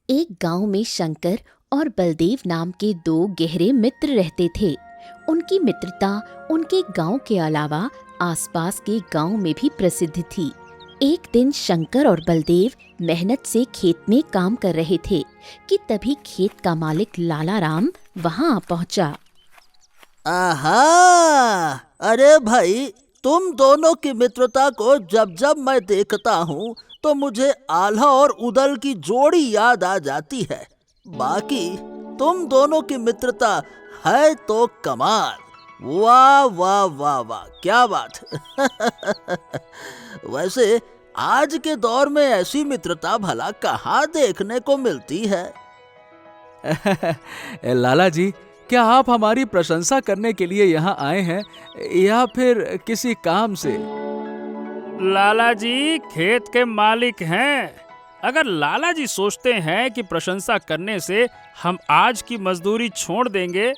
एक गांव में शंकर और बलदेव नाम के दो गहरे मित्र रहते थे। उनकी मित्रता उनके गांव के अलावा आसपास के गांव में भी प्रसिद्ध थी। एक दिन शंकर और बलदेव मेहनत से खेत में काम कर रहे थे कि तभी खेत का मालिक लाला राम वहां पहुंचा। आहा! अरे भाई, तुम दोनों की मित्रता को जब जब मैं देखता हूँ तो मुझे आल्हा और उदल की जोड़ी याद आ जाती है। बाकी तुम दोनों की मित्रता है तो कमाल। वाह वाह वाह वाह, क्या बात। वैसे आज के दौर में ऐसी मित्रता भला कहाँ देखने को मिलती है? लाला जी, क्या आप हमारी प्रशंसा करने के लिए यहाँ आए हैं या फिर किसी काम से? लाला जी खेत के मालिक हैं। अगर लाला जी सोचते हैं कि प्रशंसा करने से हम आज की मजदूरी छोड़ देंगे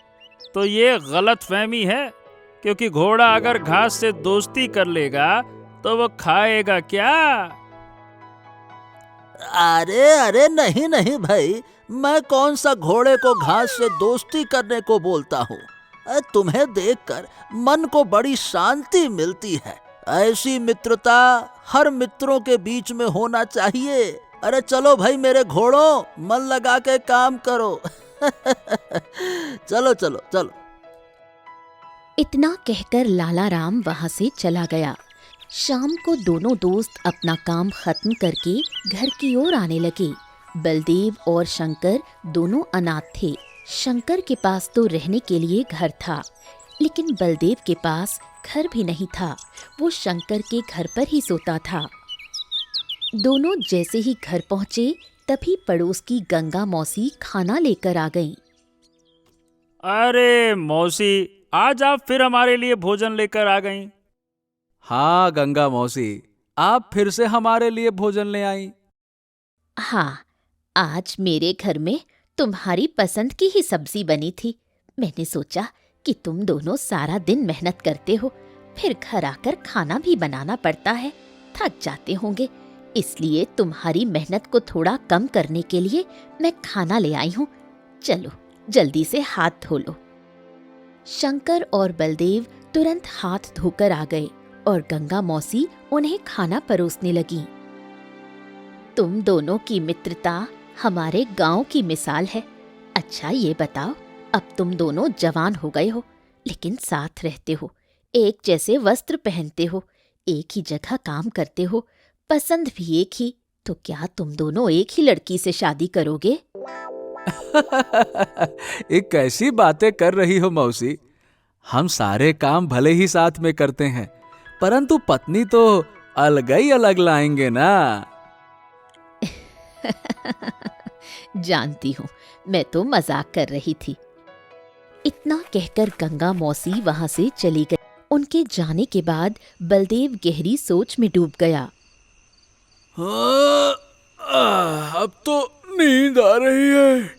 तो ये गलतफहमी है, क्योंकि घोड़ा अगर घास से दोस्ती कर लेगा तो वो खाएगा क्या? अरे अरे, नहीं नहीं भाई, मैं कौन सा घोड़े को घास से दोस्ती करने को बोलता हूँ। तुम्हें देखकर मन को बड़ी शांति मिलती है। ऐसी मित्रता हर मित्रों के बीच में होना चाहिए। अरे चलो भाई मेरे घोड़ों, मन लगा के काम करो। चलो चलो चलो। इतना कहकर लाला राम वहां से चला गया। शाम को दोनों दोस्त अपना काम खत्म करके घर की ओर आने लगे। बलदेव और शंकर दोनों अनाथ थे। शंकर के पास तो रहने के लिए घर था, लेकिन बलदेव के पास घर भी नहीं था। वो शंकर के घर पर ही सोता था। दोनों जैसे ही घर पहुंचे तभी पड़ोस की गंगा मौसी खाना लेकर आ गईं। अरे मौसी, आज आप फिर हमारे लिए भोजन लेकर आ गईं। हाँ गंगा मौसी, आप फिर से हमारे लिए भोजन ले आई। हाँ, आज मेरे घर में तुम्हारी पसंद की ही सब्जी बनी थी। मैंने सोचा कि तुम दोनों सारा दिन मेहनत करते हो, फिर घर आकर खाना भी बनाना पड़ता है, थक जाते होंगे। इसलिए तुम्हारी मेहनत को थोड़ा कम करने के लिए मैं खाना ले आई हूँ। चलो जल्दी से हाथ धो लो। शंकर और बलदेव तुरंत हाथ धोकर आ गए और गंगा मौसी उन्हें खाना परोसने लगी। तुम दोनों की मित्रता हमारे गांव की मिसाल है। अच्छा ये बताओ, अब तुम दोनों जवान हो गए हो, लेकिन साथ रहते हो, एक जैसे वस्त्र पहनते हो, एक ही जगह काम करते हो, पसंद भी एक ही, तो क्या तुम दोनों एक ही लड़की से शादी करोगे? ये कैसी बातें कर रही हो मौसी? हम सारे काम भले ही साथ में करते हैं, परंतु पत्नी तो अलग ही अलग लाएंगे ना। जानती हूँ, मैं तो मजाक कर रही थी। इतना कहकर गंगा मौसी वहां से चली गई। उनके जाने के बाद बलदेव गहरी सोच में डूब गया। हाँ, अब तो नींद आ रही है।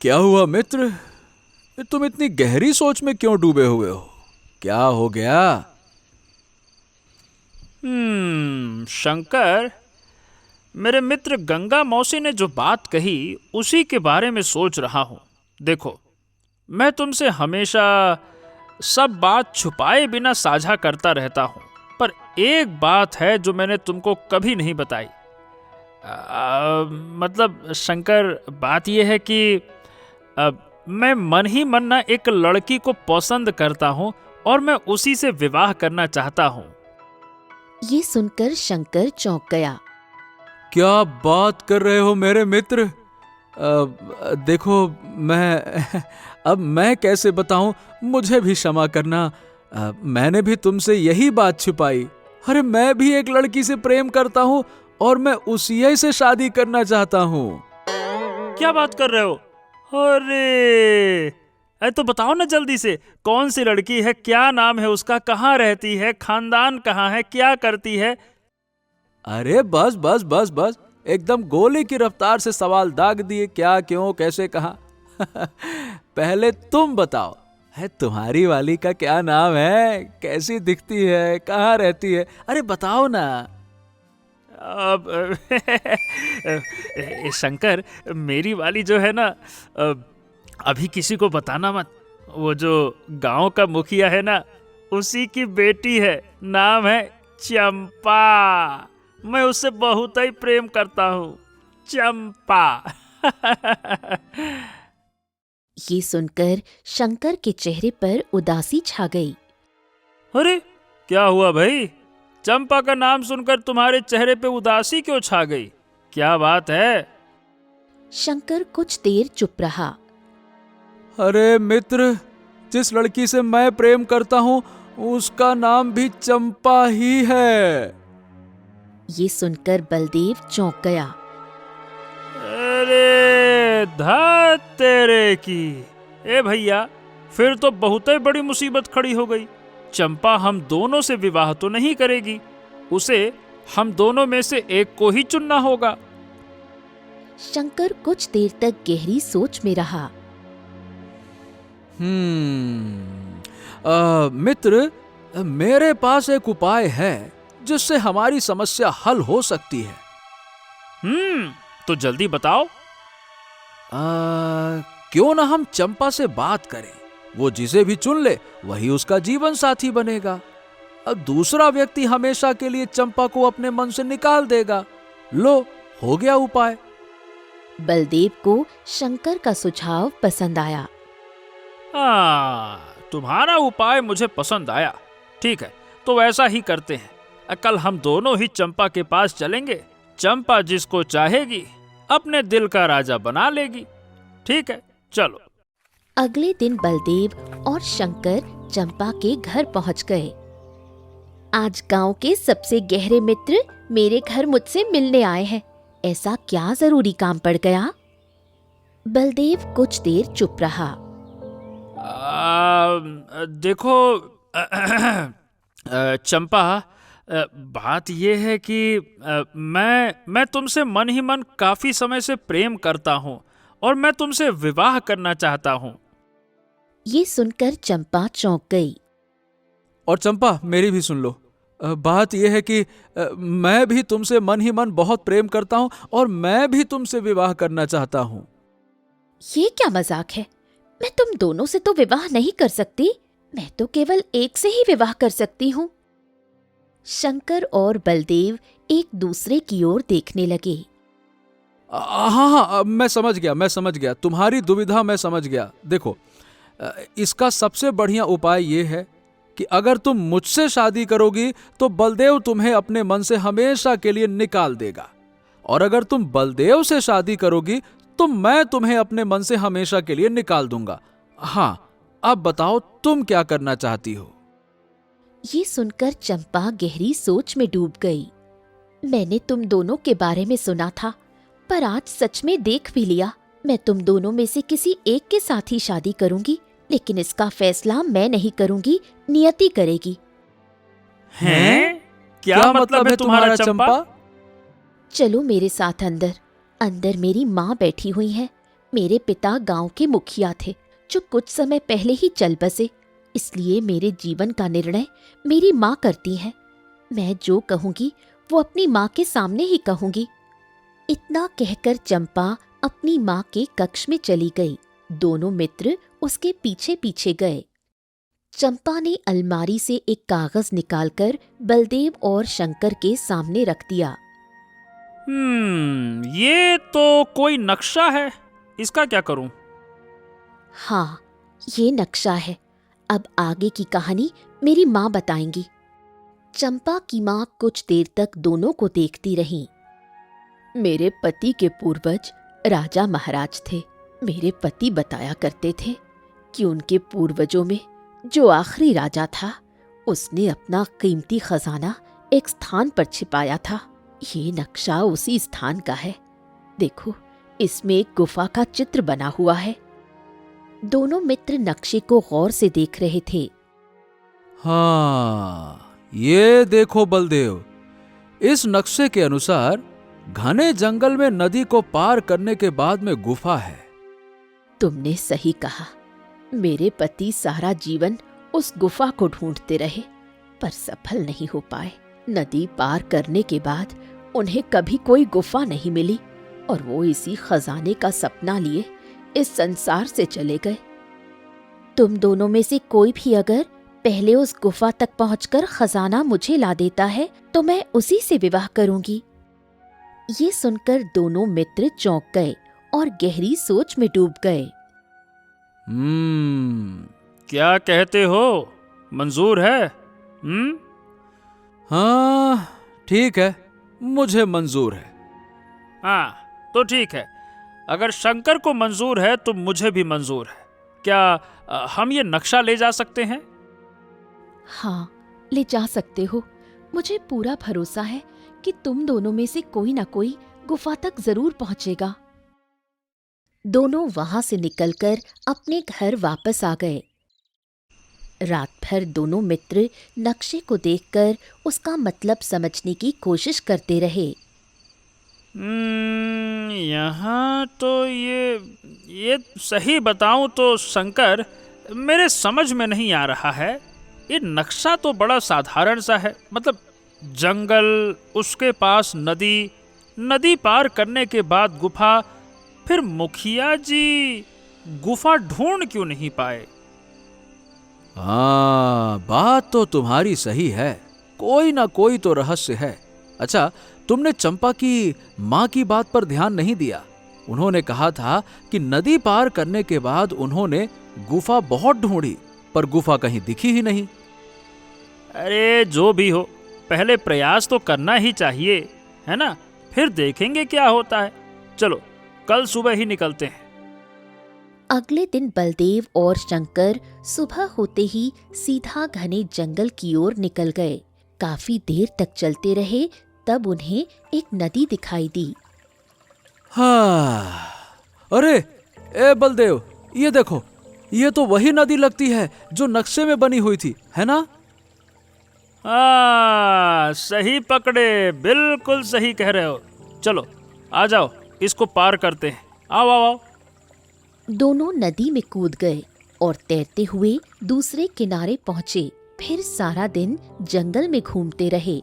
क्या हुआ मित्र, तुम इतनी गहरी सोच में क्यों डूबे हुए हो? क्या हो गया? शंकर, मेरे मित्र गंगा मौसी ने जो बात कही उसी के बारे में सोच रहा हूँ। देखो, मैं तुमसे हमेशा सब बात छुपाए बिना साझा करता रहता हूँ, पर एक बात है जो मैंने तुमको कभी नहीं बताई। मतलब शंकर, बात यह है कि मैं मन ही मन ना एक लड़की को पसंद करता हूँ और मैं उसी से विवाह करना चाहता हूँ। ये सुनकर शंकर चौंक गया। क्या बात कर रहे हो मेरे मित्र? देखो, मैं कैसे बताऊं, मुझे भी क्षमा करना। मैंने भी तुमसे यही बात छुपाई। अरे मैं भी एक लड़की से प्रेम करता हूं और मैं उसी से शादी करना चाहता हूं। क्या बात कर रहे हो? अरे तो बताओ ना जल्दी से, कौन सी लड़की है, क्या नाम है उसका, कहाँ रहती है, खानदान कहाँ है, क्या करती है? अरे बस बस बस बस, एकदम गोली की रफ्तार से सवाल दाग दिए। क्या, क्यों, कैसे, कहाँ? पहले तुम बताओ, है तुम्हारी वाली का क्या नाम है, कैसी दिखती है, कहाँ रहती है? अरे बताओ ना। अब शंकर, मेरी वाली जो है ना, अभी किसी को बताना मत। वो जो गांव का मुखिया है ना, उसी की बेटी है, नाम है चंपा। मैं उससे बहुत ही प्रेम करता हूँ, चंपा। ये सुनकर शंकर के चेहरे पर उदासी छा गई। अरे क्या हुआ भाई? चंपा का नाम सुनकर तुम्हारे चेहरे पे उदासी क्यों छा गई? क्या बात है? शंकर कुछ देर चुप रहा। अरे मित्र, जिस लड़की से मैं प्रेम करता हूँ उसका नाम भी चंपा ही है। ये सुनकर बलदेव चौंक गया। अरे धात तेरे की! ए भैया, फिर तो बहुत ही बड़ी मुसीबत खड़ी हो गई। चंपा हम दोनों से विवाह तो नहीं करेगी, उसे हम दोनों में से एक को ही चुनना होगा। शंकर कुछ देर तक गहरी सोच में रहा। मित्र, मेरे पास एक उपाय है जिससे हमारी समस्या हल हो सकती है। तो जल्दी बताओ। क्यों ना हम चंपा से बात करें, वो जिसे भी चुन ले वही उसका जीवन साथी बनेगा। अब दूसरा व्यक्ति हमेशा के लिए चंपा को अपने मन से निकाल देगा। लो, हो गया उपाय। बलदेव को शंकर का सुझाव पसंद आया। तुम्हारा उपाय मुझे पसंद आया। ठीक है, तो वैसा ही करते हैं। कल हम दोनों ही चंपा के पास चलेंगे। चंपा जिसको चाहेगी अपने दिल का राजा बना लेगी। ठीक है, चलो। अगले दिन बलदेव और शंकर चंपा के घर पहुंच गए। आज गांव के सबसे गहरे मित्र मेरे घर मुझसे मिलने आए हैं। ऐसा क्या जरूरी काम पड़ गया? बलदेव कुछ देर चुप रहा। देखो चंपा, बात यह है कि मैं तुमसे मन ही मन काफी समय से प्रेम करता हूँ और मैं तुमसे विवाह करना चाहता हूँ। ये सुनकर चंपा चौंक गई। और चंपा, मेरी भी सुन लो। बात यह है कि मैं भी तुमसे मन ही मन बहुत प्रेम करता हूँ और मैं भी तुमसे विवाह करना चाहता हूँ। ये क्या मजाक है? मैं तुम दोनों से तो विवाह नहीं कर सकती। मैं तो केवल एक से ही विवाह कर सकती हूँ। शंकर और बलदेव एक दूसरे की ओर देखने लगे। हाँ, मैं समझ गया तुम्हारी दुविधा मैं समझ गया। देखो, इसका सबसे बढ़िया उपाय ये है कि अगर तुम मुझसे शादी करोगी तो बलदेव तुम्हें अपने मन से हमेशा के लिए निकाल देगा, और अगर तुम बलदेव से शादी करोगी तो मैं तुम्हें अपने मन से हमेशा के लिए निकाल दूंगा। हाँ, अब बताओ तुम क्या करना चाहती हो? ये सुनकर चंपा गहरी सोच में डूब गई। मैंने तुम दोनों के बारे में सुना था, पर आज सच में देख भी लिया। मैं तुम दोनों में से किसी एक के साथ ही शादी करूंगी, लेकिन इसका फैसला मैं नहीं करूंगी, नियति करेगी। हैं? क्या मतलब है तुम्हारा चंपा? चलो मेरे साथ अंदर। अंदर मेरी माँ बैठी हुई है। मेरे पिता गांव के मुखिया थे, जो कुछ समय पहले ही चल बसे। इसलिए मेरे जीवन का निर्णय मेरी माँ करती हैं। मैं जो कहूंगी वो अपनी माँ के सामने ही कहूंगी। इतना कहकर चंपा अपनी माँ के कक्ष में चली गई। दोनों मित्र उसके पीछे पीछे गए। चंपा ने अलमारी से एक कागज निकालकर बलदेव और शंकर के सामने रख दिया। ये तो कोई नक्शा है, इसका क्या करूं? हाँ, ये नक्शा है। अब आगे की कहानी मेरी माँ बताएंगी। चंपा की माँ कुछ देर तक दोनों को देखती रही। मेरे पति के पूर्वज राजा महाराज थे। मेरे पति बताया करते थे कि उनके पूर्वजों में जो आखिरी राजा था, उसने अपना कीमती खजाना एक स्थान पर छिपाया था। ये नक्शा उसी स्थान का है। देखो, इसमें एक गुफा का चित्र बना हुआ है। दोनों मित्र नक्शे को गौर से देख रहे थे। हाँ, ये देखो बलदेव, इस नक्शे के अनुसार घने जंगल में नदी को पार करने के बाद में गुफा है। तुमने सही कहा। मेरे पति सारा जीवन उस गुफा को ढूंढते रहे, पर सफल नहीं हो पाए। नदी पार करने के बाद उन्हें कभी कोई गुफा नहीं मिली और वो इसी खजाने का सपना लिए इस संसार से चले गए। तुम दोनों में से कोई भी अगर पहले उस गुफा तक पहुंचकर खजाना मुझे ला देता है तो मैं उसी से विवाह करूंगी। ये सुनकर दोनों मित्र चौंक गए और गहरी सोच में डूब गए। क्या कहते हो, मंजूर है? हाँ ठीक है, मुझे मंजूर है। हाँ तो ठीक है, अगर शंकर को मंजूर है तो मुझे भी मंजूर है। क्या हम ये नक्शा ले जा सकते हैं? हाँ, ले जा सकते हो। मुझे पूरा भरोसा है कि तुम दोनों में से कोई ना कोई गुफा तक जरूर पहुंचेगा। दोनों वहां से निकलकर अपने घर वापस आ गए। रात भर दोनों मित्र नक्शे को देखकर उसका मतलब समझने की कोशिश करते रहे। यहाँ तो ये सही बताऊं तो शंकर, मेरे समझ में नहीं आ रहा है। ये नक्शा तो बड़ा साधारण सा है, मतलब जंगल, उसके पास नदी, नदी पार करने के बाद गुफा, फिर मुखिया जी गुफा ढूंढ क्यों नहीं पाए? हाँ, बात तो तुम्हारी सही है, कोई ना कोई तो रहस्य है। अच्छा, तुमने चंपा की माँ की बात पर ध्यान नहीं दिया। उन्होंने कहा था कि नदी पार करने के बाद उन्होंने गुफा बहुत ढूंढी, पर गुफा कहीं दिखी ही नहीं। अरे जो भी हो, पहले प्रयास तो करना ही चाहिए, है ना? फिर देखेंगे क्या होता है। चलो कल सुबह ही निकलते हैं। अगले दिन बलदेव और शंकर सुबह होते ही सीधा घने जंगल की ओर निकल गए। काफी देर तक चलते रहे, तब उन्हें एक नदी दिखाई दी। हाँ, अरे ए बलदेव, ये देखो, ये तो वही नदी लगती है जो नक्शे में बनी हुई थी, है ना? सही पकड़े, बिल्कुल सही कह रहे हो। चलो आ जाओ, इसको पार करते हैं। आओ आओ आओ। दोनों नदी में कूद गए और तैरते हुए दूसरे किनारे पहुंचे। फिर सारा दिन जंगल में घूमते रहे,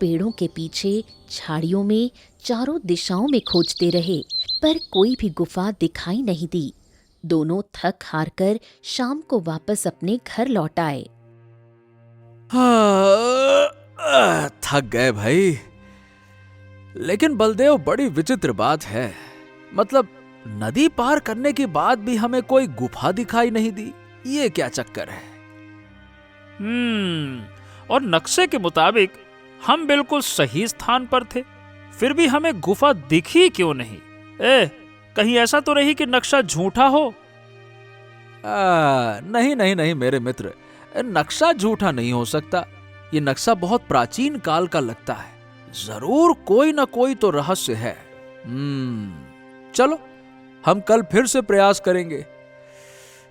पेड़ों के पीछे, झाड़ियों में, चारों दिशाओं में खोजते रहे, पर कोई भी गुफा दिखाई नहीं दी। दोनों थक हार कर शाम को वापस अपने घर लौट आए। थक गए भाई। लेकिन बलदेव, बड़ी विचित्र बात है, मतलब नदी पार करने के बाद भी हमें कोई गुफा दिखाई नहीं दी। ये क्या चक्कर है? और नक्शे के मुताबिक हम बिल्कुल सही स्थान पर थे, फिर भी हमें गुफा दिखी क्यों नहीं? कहीं ऐसा तो नहीं कि नक्शा झूठा हो? नहीं नहीं नहीं मेरे मित्र, नक्शा झूठा नहीं हो सकता। ये नक्शा बहुत प्राचीन काल का लगता है। जरूर कोई ना कोई तो रहस्य है। चलो हम कल फिर से प्रयास करेंगे।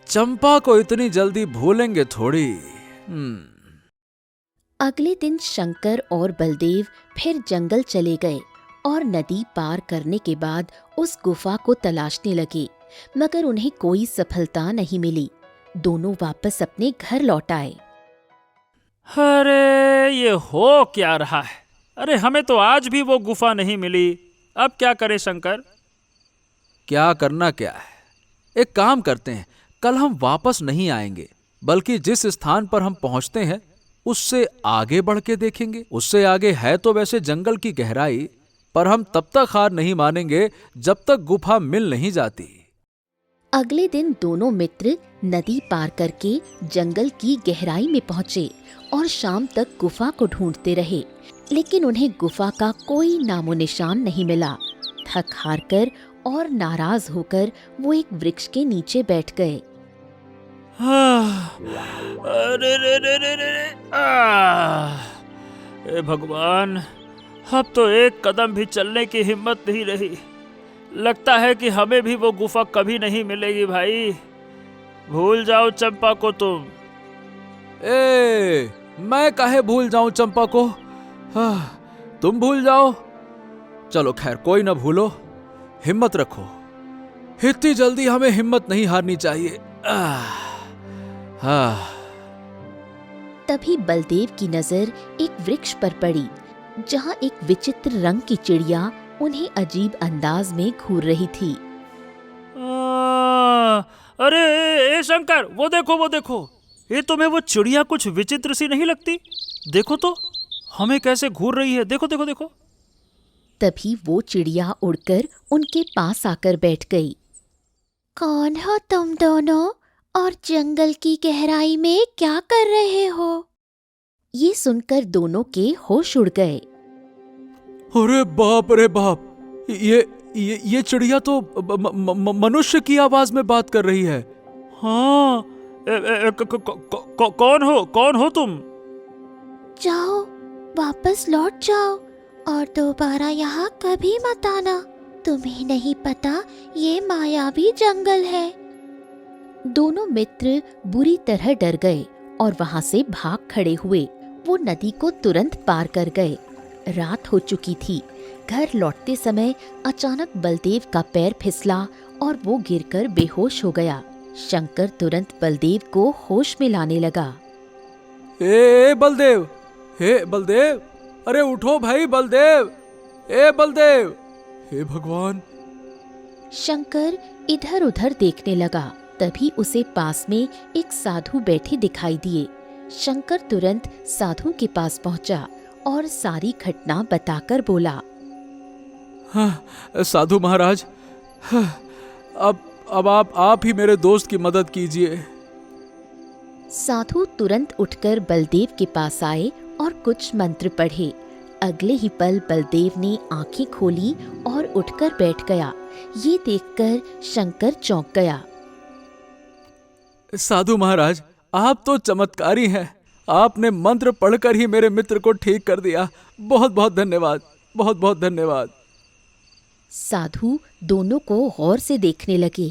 चंपा को इतनी जल्दी भूलेंगे थोड़ी। अगले दिन शंकर और बलदेव फिर जंगल चले गए और नदी पार करने के बाद उस गुफा को तलाशने लगे, मगर उन्हें कोई सफलता नहीं मिली। दोनों वापस अपने घर लौट आए। अरे ये हो क्या रहा है? अरे हमें तो आज भी वो गुफा नहीं मिली। अब क्या करें शंकर? क्या करना क्या है, एक काम करते हैं, कल हम वापस नहीं आएंगे, बल्कि जिस स्थान पर हम पहुंचते हैं उससे आगे बढ़ के देखेंगे। उससे आगे है तो वैसे जंगल की गहराई, पर हम तब तक हार नहीं मानेंगे जब तक गुफा मिल नहीं जाती। अगले दिन दोनों मित्र नदी पार करके जंगल की गहराई में पहुंचे और शाम तक गुफा को ढूंढते रहे, लेकिन उन्हें गुफा का कोई नामो निशान नहीं मिला। थक हार कर और नाराज होकर वो एक वृक्ष के नीचे बैठ गए। अरे रे रे रे रे, ए भगवान, अब तो एक कदम भी चलने की हिम्मत नहीं रही। लगता है कि हमें भी वो गुफा कभी नहीं मिलेगी। भाई भूल जाओ चंपा को तुम। मैं काहे भूल जाऊं चंपा को? तुम भूल जाओ। चलो खैर, कोई ना भूलो, हिम्मत रखो। इतनी जल्दी हमें हिम्मत नहीं हारनी चाहिए। तभी बलदेव की नजर एक वृक्ष पर पड़ी। जहाँ एक विचित्र रंग की चिड़िया उन्हें अजीब अंदाज में घूर रही थी। अरे ए शंकर, वो देखो, ये तुम्हें वो चिड़िया कुछ विचित्र सी नहीं लगती? देखो तो, हमें कैसे घूर रही है, देखो। तभी वो चिड़िया उड़कर उनके पास आकर बैठ गई। कौन हो तुम दोनों और जंगल की गहराई में क्या कर रहे हो? ये सुनकर दोनों के होश उड़ गए। अरे बाप, ये चिड़िया तो मनुष्य की आवाज में बात कर रही है। हाँ, कौन हो तुम? जाओ, वापस लौट जाओ और दोबारा यहाँ कभी मत आना। तुम्हें नहीं पता ये मायावी जंगल है। दोनों मित्र बुरी तरह डर गए और वहां से भाग खड़े हुए। वो नदी को तुरंत पार कर गए। रात हो चुकी थी। घर लौटते समय अचानक बलदेव का पैर फिसला और वो गिरकर बेहोश हो गया। शंकर तुरंत बलदेव को होश में लाने लगा। ए बलदेव, हे बलदेव, अरे उठो भाई बलदेव, ए बलदेव, हे भगवान। शंकर इधर उधर देखने लगा। तभी उसे पास में एक साधु बैठे दिखाई दिए। शंकर तुरंत साधु के पास पहुंचा और सारी घटना बताकर बोला। हाँ, साधु महाराज, हाँ, अब आप ही मेरे दोस्त की मदद कीजिए। साधु तुरंत उठकर बलदेव के पास आए और कुछ मंत्र पढ़े। अगले ही पल बलदेव ने आंखें खोली और उठकर बैठ गया। ये देखकर शंकर चौंक गया। साधु महाराज, आप तो चमत्कारी हैं। आपने मंत्र पढ़कर ही मेरे मित्र को ठीक कर दिया। बहुत बहुत धन्यवाद, बहुत बहुत धन्यवाद। साधु दोनों को गौर से देखने लगे।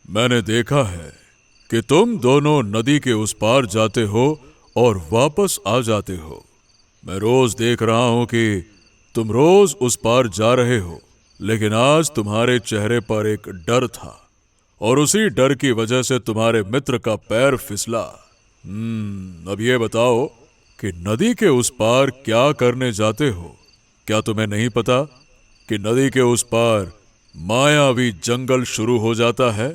मैंने देखा है कि तुम दोनों नदी के उस पार जाते हो और वापस आ जाते हो। मैं रोज देख रहा हूं कि तुम रोज उस पार जा रहे हो, लेकिन आज तुम्हारे चेहरे पर एक डर था और उसी डर की वजह से तुम्हारे मित्र का पैर फिसला। अब ये बताओ कि नदी के उस पार क्या करने जाते हो? क्या तुम्हें नहीं पता कि नदी के उस पार मायावी जंगल शुरू हो जाता है?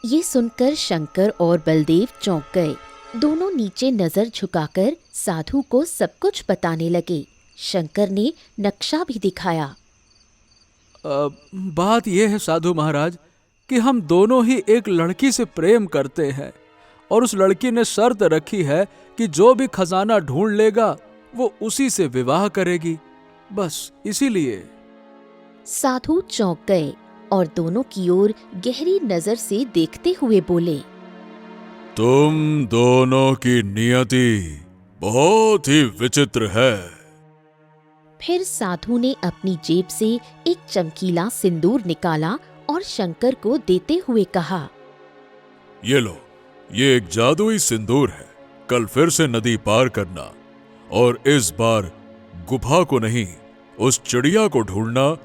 ये सुनकर शंकर और बलदेव चौंक गए। दोनों नीचे नजर झुकाकर साधु को सब कुछ बताने लगे। शंकर ने नक्शा भी दिखाया। बात यह है साधु महाराज कि हम दोनों ही एक लड़की से प्रेम करते हैं और उस लड़की ने शर्त रखी है कि जो भी खजाना ढूंढ लेगा वो उसी से विवाह करेगी। बस इसीलिए। साधु चौंक गए और दोनों की ओर गहरी नजर से देखते हुए बोले। तुम दोनों की नियति बहुत ही विचित्र है। फिर साधु ने अपनी जेब से एक चमकीला सिंदूर निकाला और शंकर को देते हुए कहा, ये लो, ये एक जादुई सिंदूर है। कल फिर से नदी पार करना और इस बार गुफा को नहीं, उस चिड़िया को ढूंढना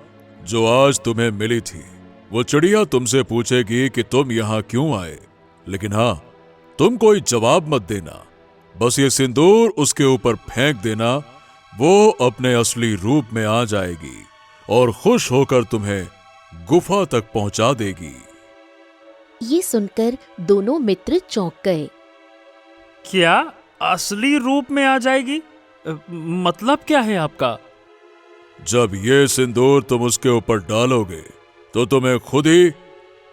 जो आज तुम्हें मिली थी। वो चिड़िया तुमसे पूछेगी कि तुम यहाँ क्यों आए, लेकिन हाँ, तुम कोई जवाब मत देना। बस ये सिंदूर उसके ऊपर फेंक देना। वो अपने असली रूप में आ जाएगी और खुश होकर तुम्हें गुफा तक पहुंचा देगी। ये सुनकर दोनों मित्र चौंक गए। क्या असली रूप में आ जाएगी? मतलब क्या है आपका? जब ये सिंदूर तुम उसके ऊपर डालोगे तो तुम्हें खुद ही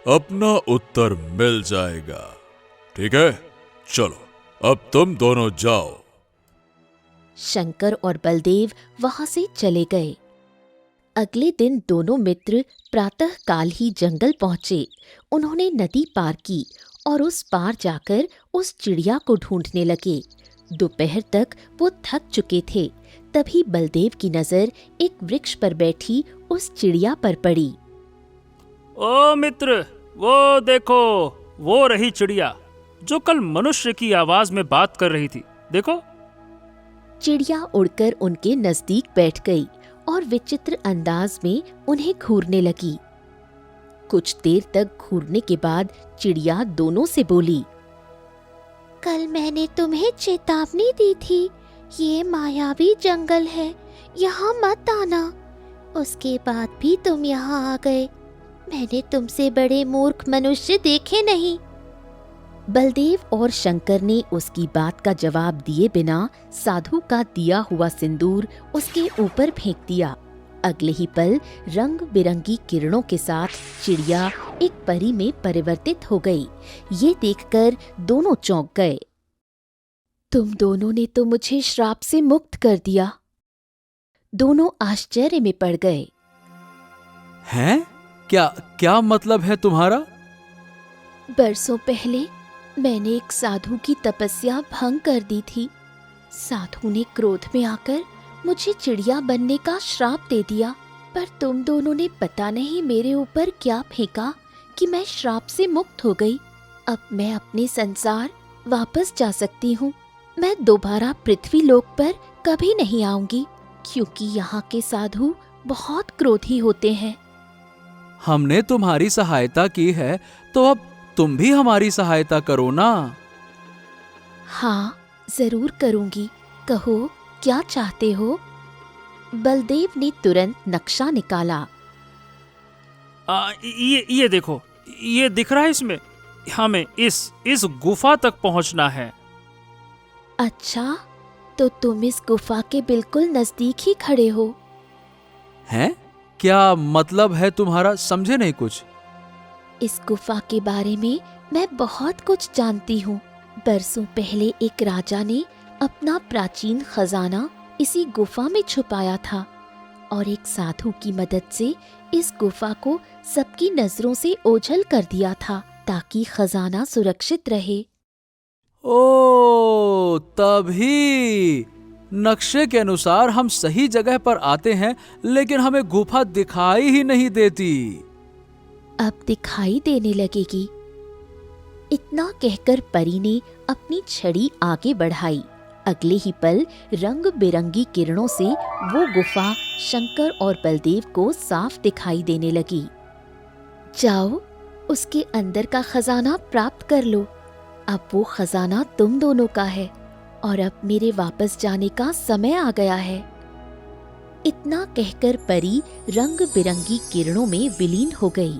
अपना उत्तर मिल जाएगा। ठीक है, चलो अब तुम दोनों जाओ। शंकर और बलदेव वहां से चले गए। अगले दिन दोनों मित्र प्रातः काल ही जंगल पहुंचे। उन्होंने नदी पार की और उस पार जाकर उस चिड़िया को ढूंढने लगे। दोपहर तक वो थक चुके थे। तभी बलदेव की नजर एक वृक्ष पर बैठी उस चिड़िया पर पड़ी। ओ मित्र, वो देखो, वो रही चिड़िया जो कल मनुष्य की आवाज में बात कर रही थी। देखो। चिड़िया उड़कर उनके नजदीक बैठ गई और विचित्र अंदाज में उन्हें घूरने लगी। कुछ देर तक घूरने के बाद चिड़िया दोनों से बोली, कल मैंने तुम्हें चेतावनी दी थी, ये मायावी जंगल है, यहाँ मत आना। उसके बाद भी तुम यहाँ आ गए। मैंने तुमसे बड़े मूर्ख मनुष्य देखे नहीं। बलदेव और शंकर ने उसकी बात का जवाब दिए बिना साधु का दिया हुआ सिंदूर उसके ऊपर फेंक दिया। अगले ही पल रंग बिरंगी किरणों के साथ चिड़िया एक परी में परिवर्तित हो गई। ये देखकर दोनों चौंक गए। तुम दोनों ने तो मुझे श्राप से मुक्त कर दिया। दोनों आश्चर्य में पड़ गए। हैं? क्या क्या मतलब है तुम्हारा? बरसों पहले मैंने एक साधु की तपस्या भंग कर दी थी। साधु ने क्रोध में आकर मुझे चिड़िया बनने का श्राप दे दिया, पर तुम दोनों ने पता नहीं मेरे ऊपर क्या फेंका कि मैं श्राप से मुक्त हो गई। अब मैं अपने संसार वापस जा सकती हूँ। मैं दोबारा पृथ्वी लोक पर कभी नहीं आऊंगी, क्योंकि यहाँ के साधु बहुत क्रोधी होते हैं। हमने तुम्हारी सहायता की है, तो अब तुम भी हमारी सहायता करो ना। हाँ, जरूर करूंगी। कहो, क्या चाहते हो? बलदेव ने तुरंत नक्शा निकाला। ये देखो, ये दिख रहा है, इसमें हमें इस गुफा तक पहुंचना है। अच्छा, तो तुम इस गुफा के बिल्कुल नजदीक ही खड़े हो। हैं? क्या मतलब है तुम्हारा? समझे नहीं कुछ। इस गुफा के बारे में मैं बहुत कुछ जानती हूँ। बरसों पहले एक राजा ने अपना प्राचीन खजाना इसी गुफा में छुपाया था और एक साधु की मदद से इस गुफा को सबकी नजरों से ओझल कर दिया था, ताकि खजाना सुरक्षित रहे। ओ, तभी नक्शे के अनुसार हम सही जगह पर आते हैं, लेकिन हमें गुफा दिखाई ही नहीं देती। अब दिखाई देने लगेगी। इतना कहकर परी ने अपनी छड़ी आगे बढ़ाई। अगले ही पल रंग बिरंगी किरणों से वो गुफा शंकर और बलदेव को साफ दिखाई देने लगी। जाओ, उसके अंदर का खजाना प्राप्त कर लो। अब वो खजाना तुम दोनों का है और अब मेरे वापस जाने का समय आ गया है। इतना कहकर परी रंग बिरंगी किरणों में विलीन हो गई।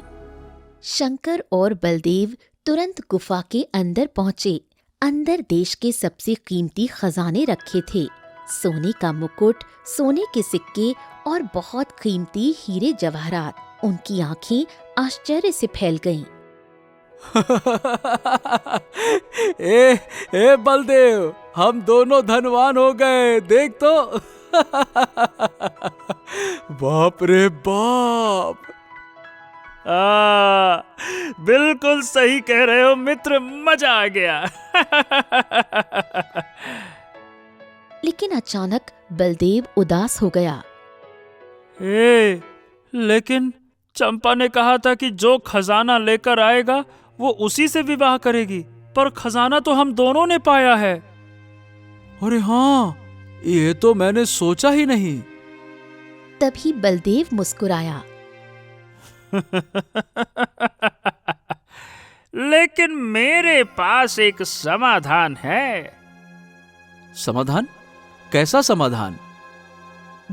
शंकर और बलदेव तुरंत गुफा के अंदर पहुंचे। अंदर देश के सबसे कीमती खजाने रखे थे। सोने का मुकुट, सोने के सिक्के और बहुत कीमती हीरे जवाहरात। उनकी आंखें आश्चर्य से फैल गईं। ए बलदेव, हम दोनों धनवान हो गए, देख तो। बाप रे बाप। बिल्कुल सही कह रहे हो मित्र, मजा आ गया। लेकिन अचानक बलदेव उदास हो गया। लेकिन चंपा ने कहा था कि जो खजाना लेकर आएगा वो उसी से विवाह करेगी, पर खजाना तो हम दोनों ने पाया है। अरे हाँ, ये तो मैंने सोचा ही नहीं। तभी बलदेव मुस्कुराया। लेकिन मेरे पास एक समाधान है। समाधान? कैसा समाधान?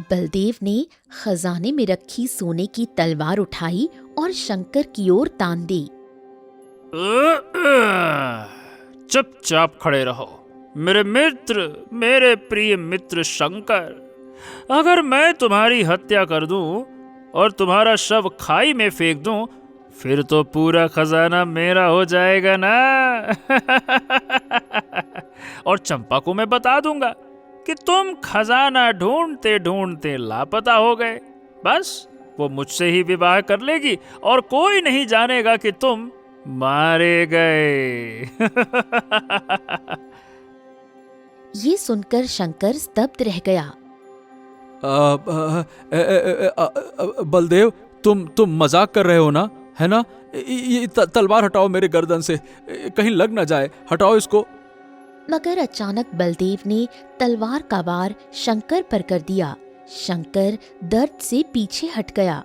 बलदेव ने खजाने में रखी सोने की तलवार उठाई और शंकर की ओर तान दी। चुपचाप खड़े रहो मेरे मित्र, मेरे प्रिय मित्र शंकर। अगर मैं तुम्हारी हत्या कर दूं और तुम्हारा शव खाई में फेंक दूं, फिर तो पूरा खजाना मेरा हो जाएगा ना। और चंपा को मैं बता दूंगा कि तुम खजाना ढूंढते ढूंढते लापता हो गए। बस वो मुझसे ही विवाह कर लेगी और कोई नहीं जानेगा कि तुम मारे गए। ये सुनकर शंकर स्तब्ध रह गया। बलदेव, तुम मजाक कर रहे हो ना, है ना? ये तलवार हटाओ मेरे गर्दन से, कहीं लग ना जाए। हटाओ इसको। मगर अचानक बलदेव ने तलवार का वार शंकर पर कर दिया। शंकर दर्द से पीछे हट गया।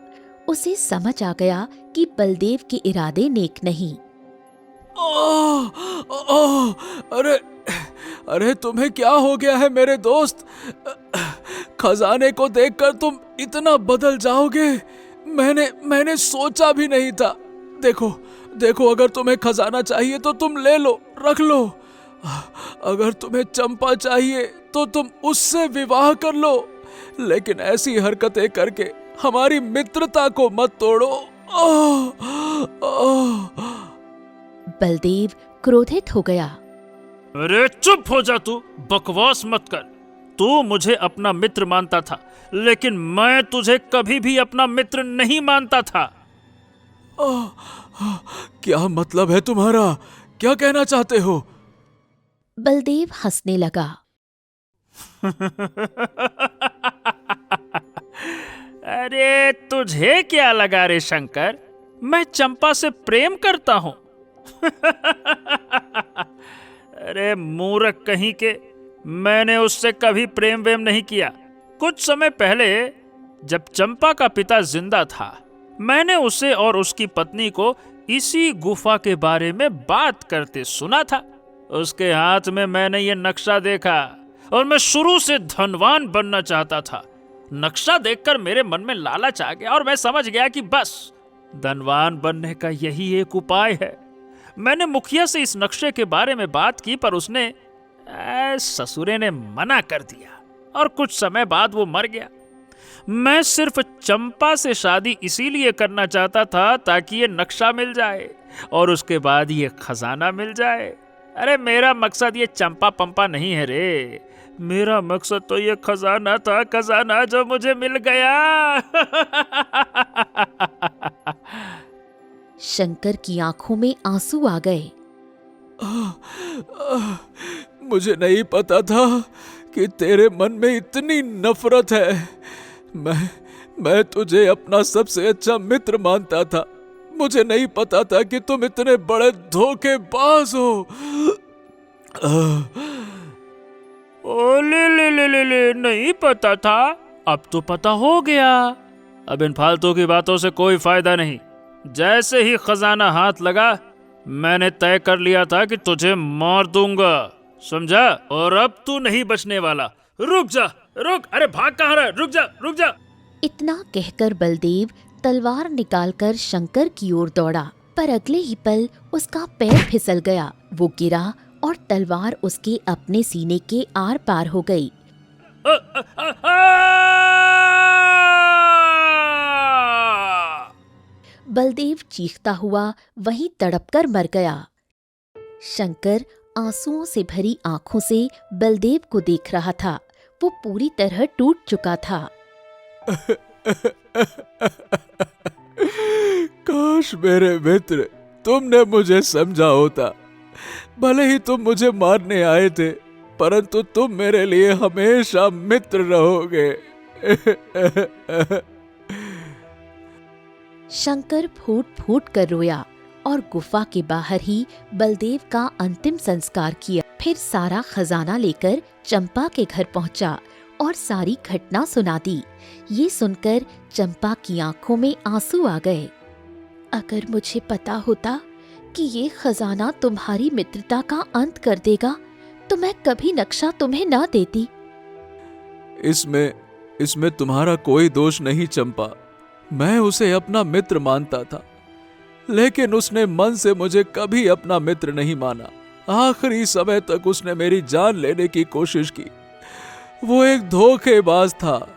उसे समझ आ गया कि बलदेव के इरादे नेक नहीं। अरे अरे तुम्हें क्या हो गया है मेरे दोस्त? खजाने को देखकर तुम इतना बदल जाओगे, मैंने सोचा भी नहीं था। देखो देखो, अगर तुम्हें खजाना चाहिए तो तुम ले लो, रख लो। अगर तुम्हें चंपा चाहिए तो तुम उससे विवाह कर लो, लेकिन ऐसी हरकतें करके हमारी मित्रता को मत तोड़ो। बलदेव क्रोधित हो गया। अरे चुप हो जा, तू बकवास मत कर। तू मुझे अपना मित्र मानता था, लेकिन मैं तुझे कभी भी अपना मित्र नहीं मानता था। क्या मतलब है तुम्हारा? क्या कहना चाहते हो? बलदेव हंसने लगा। अरे तुझे क्या लगा रे शंकर, मैं चंपा से प्रेम करता हूं? अरे मूर्ख कहीं के, मैंने उससे कभी प्रेम वेम नहीं किया। कुछ समय पहले जब चंपा का पिता जिंदा था, मैंने उसे और उसकी पत्नी को इसी गुफा के बारे में बात करते सुना था। उसके हाथ में मैंने ये नक्शा देखा और मैं शुरू से धनवान बनना चाहता था। नक्शा देखकर मेरे मन में लालच आ गया और मैं समझ गया कि बस धनवान बनने का यही एक उपाय है। मैंने मुखिया से इस नक्शे के बारे में बात की, पर उसने ससुरे ने मना कर दिया और कुछ समय बाद वो मर गया। मैं सिर्फ चंपा से शादी इसीलिए करना चाहता था ताकि ये नक्शा मिल जाए और उसके बाद ये खजाना मिल जाए। अरे मेरा मकसद ये चंपा पंपा नहीं है रे, मेरा मकसद तो ये खजाना था, खजाना जो मुझे मिल गया। शंकर की आंखों में आंसू आ गए। मुझे नहीं पता था कि तेरे मन में इतनी नफरत है। मैं तुझे अपना सबसे अच्छा मित्र मानता था। मुझे नहीं पता था कि तुम इतने बड़े धोखेबाज हो। ओ ले, नहीं पता था, अब तो पता हो गया। अब इन फालतू की बातों से कोई फायदा नहीं। जैसे ही खजाना हाथ लगा, मैंने तय कर लिया था कि तुझे मार दूंगा, समझा? और अब तू नहीं बचने वाला। रुक जा, रुक, अरे भाग कहाँ रहा? रुक जा, रुक जा। इतना कहकर बलदेव तलवार निकालकर शंकर की ओर दौड़ा, पर अगले ही पल उसका पैर फिसल गया। वो गिरा और तलवार उसके अपने सीने के आर पार हो गई। बलदेव चीखता हुआ वहीं तड़पकर मर गया। शंकर आंसुओं से भरी आंखों से बलदेव को देख रहा था। वो पूरी तरह टूट चुका था। काश मेरे मित्र, तुमने मुझे समझा होता। भले ही तुम मुझे मारने आए थे, परंतु तुम मेरे लिए हमेशा मित्र रहोगे। शंकर फूट फूट कर रोया और गुफा के बाहर ही बलदेव का अंतिम संस्कार किया। फिर सारा खजाना लेकर चंपा के घर पहुंचा और सारी घटना सुना दी। ये सुनकर चंपा की आंखों में आंसू आ गए। अगर मुझे पता होता कि ये खजाना तुम्हारी मित्रता का अंत कर देगा, तो मैं कभी नक्शा तुम्हें ना देती। इसमें तुम्हारा कोई दोष नहीं चंपा। मैं उसे अपना मित्र मानता था, लेकिन उसने मन से मुझे कभी अपना मित्र नहीं माना। आखिरी समय तक उसने मेरी जान लेने की कोशिश की। वो एक धोखेबाज था।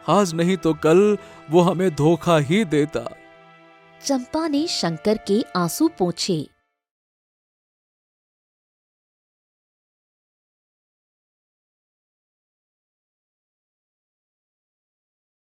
आज नहीं तो कल वो हमें धोखा ही देता। चंपा ने शंकर के आंसू पोंछे